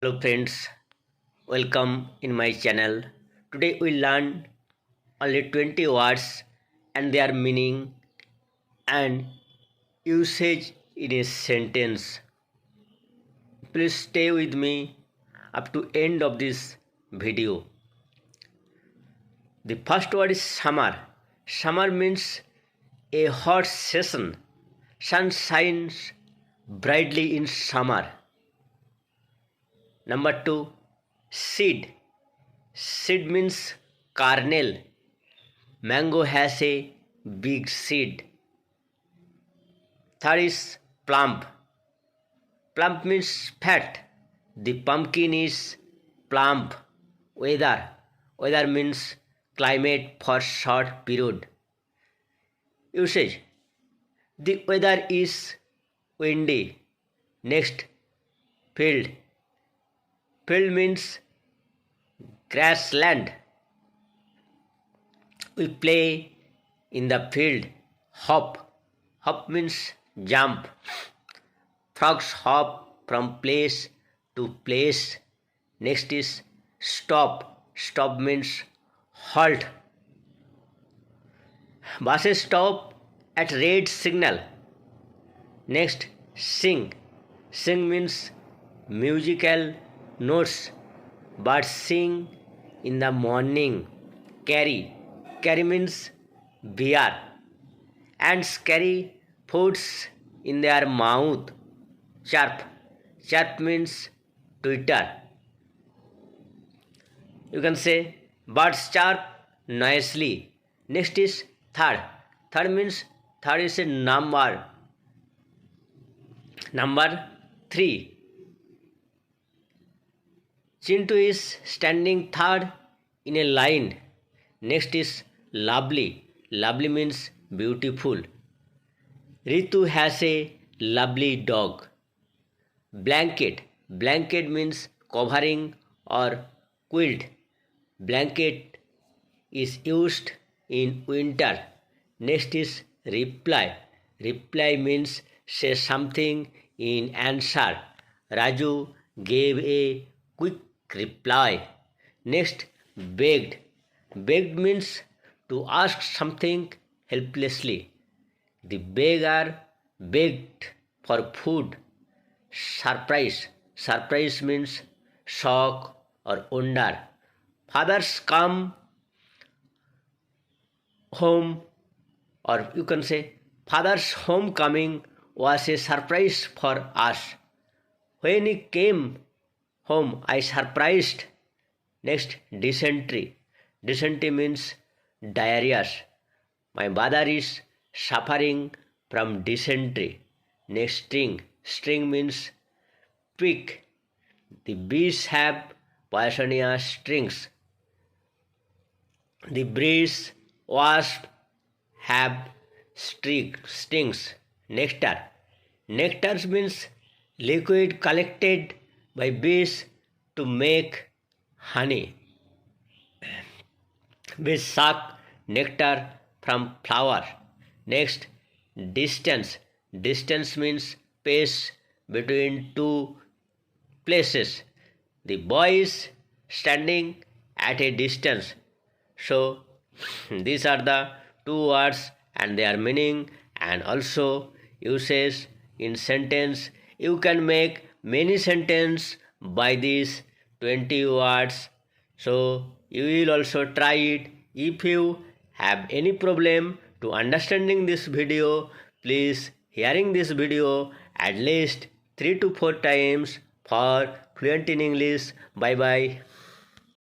Hello friends, welcome in my channel. Today we learn only 20 words and their meaning and usage in a sentence. Please stay with me up to end of this video. The first word is summer. Summer means a hot season. Sun shines brightly in summer. Number 2, seed. Seed means kernel. Mango has a big seed. Third is plump. Plump means fat. The pumpkin is plump. Weather. Weather means climate for short period. Usage. The weather is windy. Next, field. Field means grassland. We play in the field. Hop. Hop means jump. Frogs hop from place to place. Next is stop. Stop means halt. Buses stop at red signal. Next, sing. Sing means musical notes. Birds sing in the morning. Carry. Carry means bear. Ants carry foods in their mouth. Chirp. Chirp means twitter. You can say birds chirp noisily. Next is third. Third means third is a number. Number 3. Chintu is standing third in a line. Next is lovely. Lovely means beautiful. Ritu has a lovely dog. Blanket. Blanket means covering or quilt. Blanket is used in winter. Next is reply. Reply means say something in answer. Raju gave a quick reply. Next, begged. Begged means to ask something helplessly. The beggar begged for food. Surprise. Surprise means shock or wonder. Fathers come home, or you can say father's homecoming was a surprise for us. When he came home, I surprised. Next, dysentery. Dysentery means diarrhea. My mother is suffering from dysentery. Next, string. String means prick. The bees have poisonous stings. The bees, wasps have stings. Nectar. Nectar means liquid collected by bees to make honey. Bees suck nectar from flower. Next, distance. Distance means space between two places. The boy is standing at a distance. So, these are the two words and their meaning and also uses in sentence. You can make many sentences by these 20 words. So, you will also try it. If you have any problem to understanding this video, please hearing this video at least 3 to 4 times for fluent in English. Bye bye.